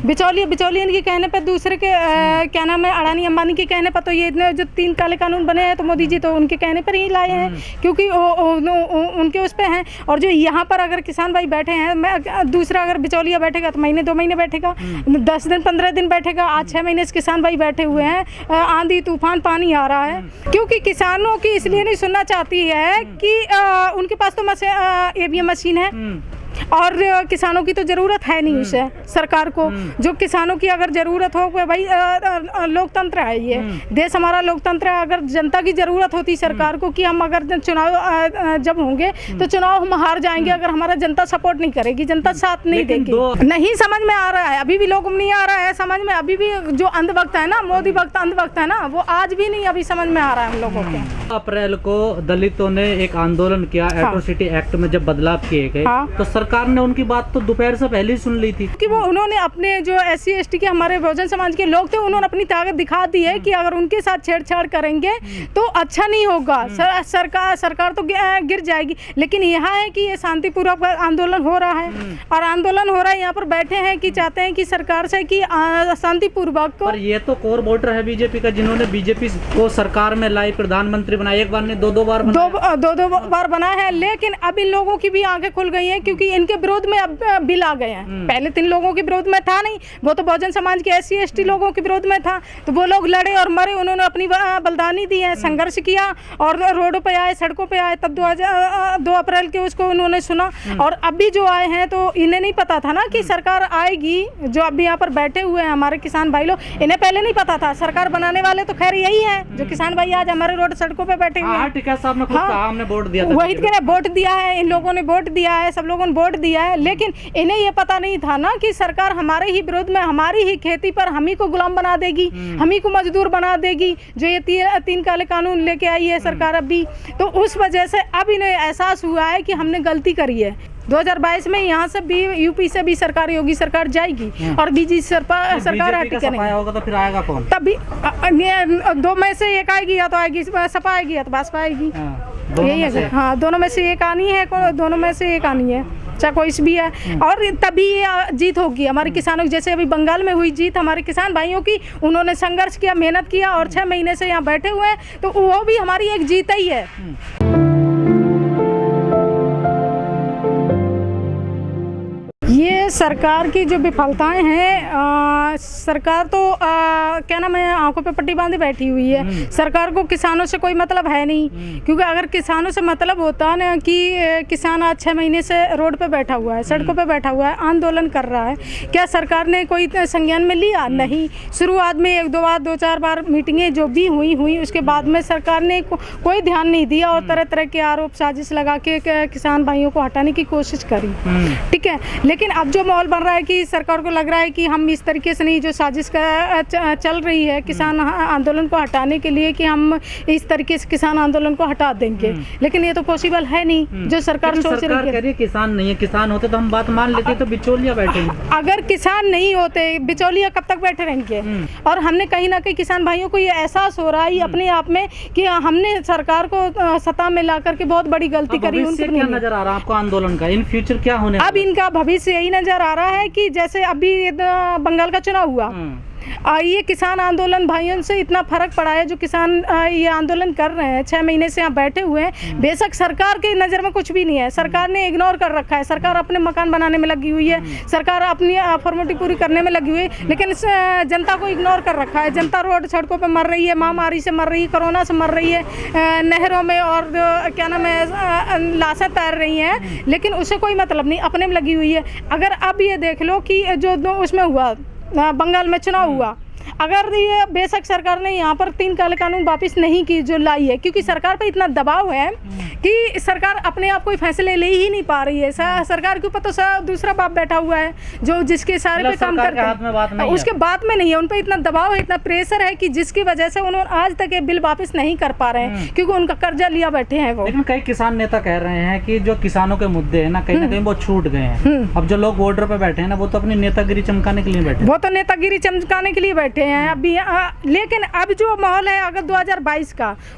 बिचौलियन के कहने पे दूसरे के क्या नाम है, अडानी अंबानी के कहने पर तो ये इतने जो 3 काले कानून बने हैं तो मोदी जी तो उनके कहने पर ही लाए हैं, क्योंकि उनके उस पे हैं। और जो यहाँ पर अगर किसान भाई बैठे हैं, दूसरा अगर बिचौलिया बैठेगा तो महीने 2 महीने बैठेगा, 10 दिन 15 दिन बैठेगा। आज 6 महीने से किसान भाई बैठे हुए हैं, आंधी तूफान पानी आ रहा है, क्योंकि किसानों की इसलिए नहीं सुनना चाहती है कि उनके पास तो ईवीएम मशीन है और किसानों की तो ज़रूरत है नहीं उसे सरकार को। जो किसानों की अगर ज़रूरत हो भाई, लोकतंत्र है ये देश हमारा, लोकतंत्र है। अगर जनता की ज़रूरत होती सरकार को कि हम अगर चुनाव जब होंगे तो चुनाव हम हार जाएंगे अगर हमारा जनता सपोर्ट नहीं करेगी, जनता साथ नहीं देगी। नहीं समझ में आ रहा है, अभी भी लोग नहीं आ रहा है समझ में। अभी भी जो अंधभक्त है ना, मोदी भक्त अंधभक्त है ना, वो आज भी नहीं अभी समझ में आ रहा है हम लोगों के। अप्रैल को दलितों ने एक आंदोलन किया, एट्रोसिटी एक्ट में जब बदलाव किए गए तो सरकार ने उनकी बात तो दोपहर से पहले ही सुन ली थी कि वो उन्होंने अपने जो SC ST के हमारे बहुजन समाज के लोग थे, उन्होंने अपनी ताकत दिखा दी है कि अगर उनके साथ छेड़छाड़ करेंगे तो अच्छा नहीं होगा, सरकार तो गिर जाएगी। लेकिन यहाँ है कि ये शांतिपूर्वक आंदोलन हो रहा है और आंदोलन हो रहा है, यहाँ पर बैठे हैं कि चाहते हैं कि सरकार से कि शांतिपूर्वक। पर ये तो कोर वोटर है बीजेपी का, जिन्होंने बीजेपी को सरकार में लाई, प्रधानमंत्री बनाया, एक बार ने दो बार बनाया है। लेकिन अब इन लोगों की भी आंखें खुल गई हैं, क्योंकि इनके विरोध में अब बिल आ गए हैं। पहले 3 लोगों के विरोध में था नहीं, वो तो बहुजन समाज के SC ST लोगों के विरोध में था, तो वो लोग लड़े और मरे, उन्होंने अपनी बलिदानी दी है, संघर्ष किया और रोडों पे आए, सड़कों पे आए। तब 2 अप्रैल के उसको उन्होंने सुना। और अभी जो आए हैं तो इन्हें नहीं पता था ना कि सरकार आएगी। जो अभी यहाँ पर बैठे हुए हैं हमारे किसान भाई लोग, इन्हें पहले नहीं पता था। सरकार बनाने वाले तो खैर यही है, जो किसान भाई आज हमारे रोड सड़कों पे बैठे हुए हैं। टिकैत साहब ने खुद कहा हमने वोट दिया था, वही कह रहे वोट दिया है, इन लोगों ने वोट दिया है, सब लोगों ने वोट दिया है। लेकिन इन्हें ये पता नहीं था ना कि सरकार हमारे ही विरोध में, हमारी ही खेती पर हम ही को गुलाम बना देगी, हम ही को मजदूर बना देगी, जो ये 3 काले कानून लेके आई है सरकार अभी। तो उस वजह से अब इन्हें एहसास हुआ है कि हमने गलती करी है। 2022 में यहाँ से भी यूपी से भी सरकार, योगी सरकार जाएगी और बीजेपी सरकार होगा तो फिर आएगा कौन? तभी 2 में से एक आएगी, या तो आएगी सपा आएगी या तो भाजपा आएगी। यही है, हाँ, दोनों में से एक आनी है, दोनों में से एक आनी है, चाहे कोई भी है। और तभी ये जीत होगी हमारे किसानों की। जैसे अभी बंगाल में हुई जीत हमारे किसान भाइयों की, उन्होंने संघर्ष किया, मेहनत किया और 6 महीने से यहाँ बैठे हुए हैं, तो वो भी हमारी एक जीत ही है। ये सरकार की जो विफलताएं हैं, सरकार तो क्या नाम है, आंखों पे पट्टी बांधे बैठी हुई है। सरकार को किसानों से कोई मतलब है नहीं, क्योंकि अगर किसानों से मतलब होता ना कि किसान आज 6 महीने से रोड पे बैठा हुआ है, सड़कों पे बैठा हुआ है, आंदोलन कर रहा है, क्या सरकार ने कोई संज्ञान में लिया? नहीं। शुरुआत में 1-2 बार 2-4 बार मीटिंगें जो भी हुई, उसके बाद में सरकार ने कोई ध्यान नहीं दिया और तरह तरह के आरोप साजिश लगा के किसान भाइयों को हटाने की कोशिश करी। ठीक है, लेकिन अब जो माहौल बन रहा है कि सरकार को लग रहा है कि हम इस तरीके से नहीं, जो साजिश चल रही है किसान आंदोलन को हटाने के लिए, कि हम इस तरीके से किसान आंदोलन को हटा देंगे, लेकिन ये तो पॉसिबल है नहीं जो सरकार सोच रही है। किसान नहीं है, किसान होते तो हम बात मान लेते, तो बिचौलिया बैठेंगे। अगर किसान नहीं होते, बिचौलिया कब तक बैठे रहेंगे? और हमने कहीं ना कहीं किसान भाइयों को ये एहसास हो रहा है अपने आप में कि हमने सरकार को सत्ता में ला करके बहुत बड़ी गलती करी। उनको क्या नजर आ रहा है आपको आंदोलन का, इन फ्यूचर क्या होने? अब इनका भविष्य यही नजर आ रहा है कि जैसे अभी बंगाल का चुनाव हुआ, ये किसान आंदोलन भाइयों से इतना फर्क पड़ा है। जो किसान ये आंदोलन कर रहे हैं, 6 महीने से यहाँ बैठे हुए हैं, बेशक सरकार की नज़र में कुछ भी नहीं है, सरकार ने इग्नोर कर रखा है, सरकार अपने मकान बनाने में लगी हुई है, सरकार अपनी फॉर्मेलिटी पूरी करने में लगी हुई है, लेकिन जनता को इग्नोर कर रखा है। जनता रोड सड़कों पर मर रही है, महामारी से मर रही है, कोरोना से मर रही है, नहरों में और क्या नाम है लाशें तैर रही हैं, लेकिन उससे कोई मतलब नहीं, अपने में लगी हुई है। अगर अब ये देख लो कि जो उसमें हुआ, बंगाल में चुनाव हुआ, अगर ये बेशक सरकार ने यहाँ पर 3 काले कानून वापस नहीं की जो लाई है, क्योंकि सरकार पे इतना दबाव है कि सरकार अपने आप कोई फैसले ले ही नहीं पा रही है। सरकार के ऊपर तो दूसरा बाप बैठा हुआ है जो जिसके सारे पे काम करते हैं, उसके बात में नहीं है, उन पर इतना दबाव है, इतना प्रेशर है कि जिसकी वजह से उन्होंने आज तक ये बिल वापस नहीं कर पा रहे हैं, क्योंकि उनका कर्जा लिया बैठे हैं वो। लेकिन कई किसान नेता कह रहे हैं कि जो किसानों के मुद्दे है ना कहीं वो छूट गए हैं। अब जो लोग बॉर्डर पे बैठे हैं ना, वो तो अपनी नेतागिरी चमकाने के लिए बैठे, वो तो नेतागिरी चमकाने के लिए बैठे हैं अभी। लेकिन अब जो माहौल है, अगर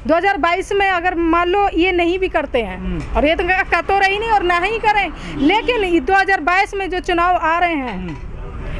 2022 में अगर मान लो ये नहीं भी करते हैं, और ये तो रही नहीं और ना ही करें, लेकिन 2022 में जो चुनाव आ रहे हैं,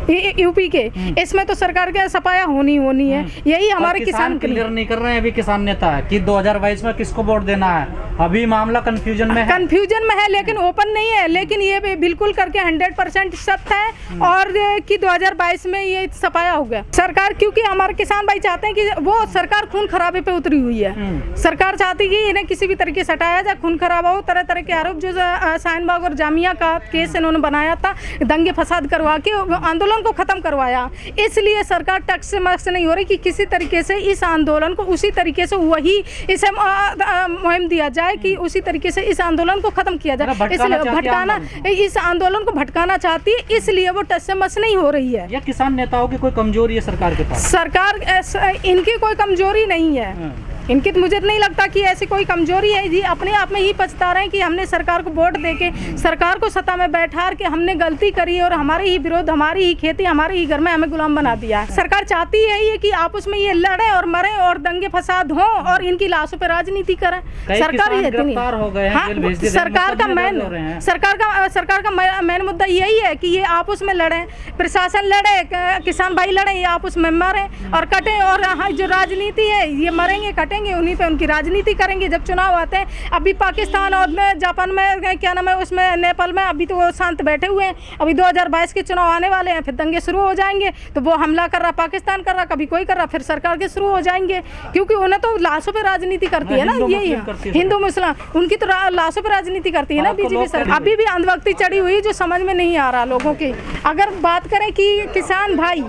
यूपी के, इसमें तो सरकार के सफाया होनी है। यही हमारे किसान क्लियर नहीं कर रहे हैं अभी किसान नेता कि 2022 में किसको वोट देना है। अभी मामला कंफ्यूजन में है, लेकिन ओपन नहीं है। लेकिन ये बिल्कुल करके 100% सत्य है और कि 2022 में ये सफाया हो गया सरकार, क्योंकि हमारे किसान भाई चाहते हैं कि वो सरकार खून खराबे पे उतरी हुई है। सरकार चाहती है कि इन्हें किसी भी तरीके से हटाया जाए, खून खराबा हो, तरह तरह के आरोप जो शाहीनबाग और जामिया का केस इन्होंने बनाया था, दंगे फसाद करवा के आंदोलन को खत्म करवाया। इसलिए सरकार टक से मक्स नहीं हो रही कि किसी तरीके से इस आंदोलन को उसी तरीके से वही इसे मुहिम दिया जाए कि उसी तरीके से इस आंदोलन को खत्म किया जाए। इसलिए इस आंदोलन को भटकाना चाहती है, इसलिए वो टस से मस नहीं हो रही है। या किसान नेताओं की कोई कमजोरी है सरकार के पास? सरकार इनकी कोई कमजोरी नहीं है, इनकी तो मुझे नहीं लगता कि ऐसी कोई कमजोरी है जी। अपने आप में ही पछता रहे हैं कि हमने सरकार को वोट देके सरकार को सत्ता में बैठा के हमने गलती करी और हमारे ही विरोध, हमारी ही खेती, हमारे ही घर में हमें गुलाम बना दिया है। सरकार चाहती है कि आपस में ये लड़े और मरे और दंगे फसाद हों और इनकी लाशों पर राजनीति करें। सरकार ये गिरफ्तार हो गए हैं, सरकार का मेन मुद्दा यही है कि ये आपस में लड़े, प्रशासन लड़े, किसान भाई लड़े, ये आपस में मरे और कटे, और जो राजनीति है ये मरेंगे कटेंगे, उन्हीं पे उनकी राजनीति करेंगे। जब चुनाव आते हैं, अभी पाकिस्तान और जापान में क्या नाम है उसमें, नेपाल में अभी तो वो शांत बैठे हुए हैं। अभी 2022 के चुनाव आने वाले हैं, फिर दंगे शुरू हो जाएंगे। तो वो हमला कर रहा पाकिस्तान कर रहा, कभी कोई कर रहा, फिर सरकार के शुरू हो जाएंगे, क्योंकि उन्हें तो लाशों पे राजनीति करती है ना, यही है हिंदू मुस्लिम, उनकी तो लाशों पे राजनीति करती है ना बीजेपी सरकार। अभी भी अंधभक्ति चढ़ी हुई जो समझ में नहीं आ रहा लोगों की। अगर बात करें कि किसान भाई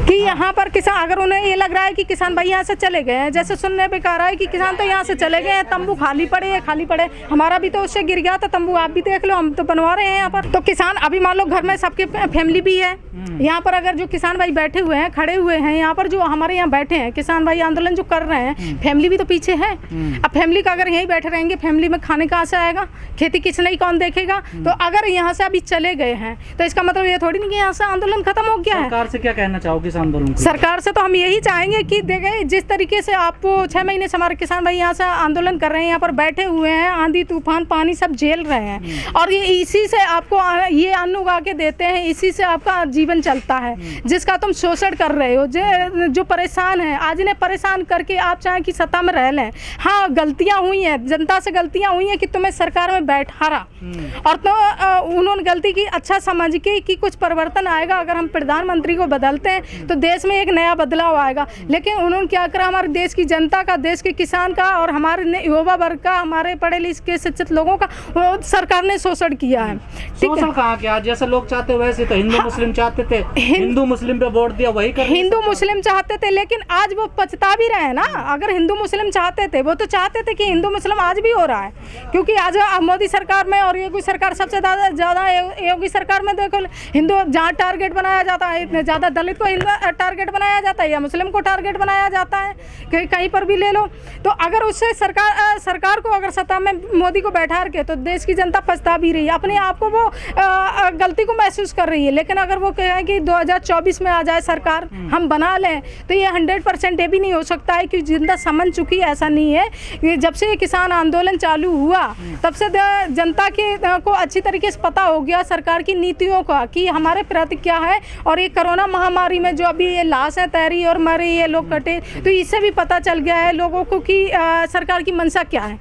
कि यहाँ पर किसान, अगर उन्हें ये लग रहा है कि किसान भाई यहाँ से चले गए हैं, जैसे सुनने पे कह रहा है कि किसान तो यहाँ से चले गए हैं, तंबू खाली पड़े, हमारा भी तो उससे गिर गया था तंबू, आप भी देख लो, हम तो बनवा रहे हैं यहाँ पर। तो किसान अभी मान लो घर में सबके फैमिली भी है यहाँ पर, अगर जो किसान भाई बैठे हुए हैं, खड़े हुए हैं यहाँ पर, जो हमारे यहाँ बैठे हैं किसान भाई आंदोलन जो कर रहे हैं, फैमिली भी तो पीछे है। अब फैमिली का अगर यहीं बैठे रहेंगे, फैमिली में खाने कहाँ से आएगा, खेती किसने ही कौन देखेगा। तो अगर यहाँ से अभी चले गए हैं तो इसका मतलब ये थोड़ी नहीं कि यहाँ से आंदोलन खत्म हो गया है। सरकार से क्या कहना चाहोगे इस आंदोलन को? सरकार से तो हम यही चाहेंगे कि देखे, जिस तरीके से आपको 6 महीने से हमारे किसान भाई यहाँ से आंदोलन कर रहे हैं, यहाँ पर बैठे हुए हैं, आंधी तूफान पानी सब झेल रहे हैं, और ये इसी से आपको ये अन्न उगा के देते हैं, इसी से आपका जीवन चलता है, जिसका तुम शोषण कर रहे हो। जो परेशान है, आज इन्हें परेशान करके आप चाहें कि सत्ता में रह लें। हाँ, गलतियां हुई हैं, जनता से गलतियां हुई हैं कि तुम्हें सरकार में बैठा रहा, और तो उन्होंने गलती की, अच्छा समझ के कि कुछ परिवर्तन आएगा, अगर हम प्रधानमंत्री को बदलते हैं तो देश में एक नया बदलाव आएगा। लेकिन उन्होंने क्या करा, हमारे देश की जनता का, देश के किसान का और हमारे युवा वर्ग का, हमारे पढ़े लिखे शिक्षित लोगों का सरकार ने शोषण किया है। शोषण कहाँ किया? जैसे लोग चाहते वैसे तो हिंदू मुस्लिम चाहते थे, हिंदू मुस्लिम पे वोट दिया, वही कर हिंदू मुस्लिम चाहते थे, लेकिन आज वो पछता भी रहे हैं ना। अगर हिंदू मुस्लिम चाहते थे, वो तो चाहते थे कि हिंदू मुस्लिम आज भी हो रहा है, क्योंकि आज मोदी सरकार में और योगी सरकार सबसे ज़्यादा योगी सरकार में देखो, हिंदू जहाँ टारगेट बनाया जाता है, इतने ज़्यादा दलित को टारगेट बनाया जाता है या मुस्लिम को टारगेट बनाया जाता है, कहीं पर भी ले लो। तो अगर उससे सरकार को अगर सत्ता में मोदी को बैठा के, तो देश की जनता पछता भी रही है, अपने आप को वो गलती को महसूस कर रही है। लेकिन अगर वो कहे कि 2024 में आ जाए सरकार, हम बना लें, तो ये 100% ये भी नहीं हो सकता है कि जनता समझ चुकी है। ऐसा नहीं है, जब से किसान आंदोलन चालू हुआ तब से जनता को अच्छी तरीके से पता हो गया सरकार की नीतियों का कि हमारे प्रति क्या है। और ये कोरोना महामारी में जो अभी ये लाश है तैरी और मरे, ये लोग कटे, तो इससे भी पता चल गया है लोगों को कि सरकार की मंशा क्या है।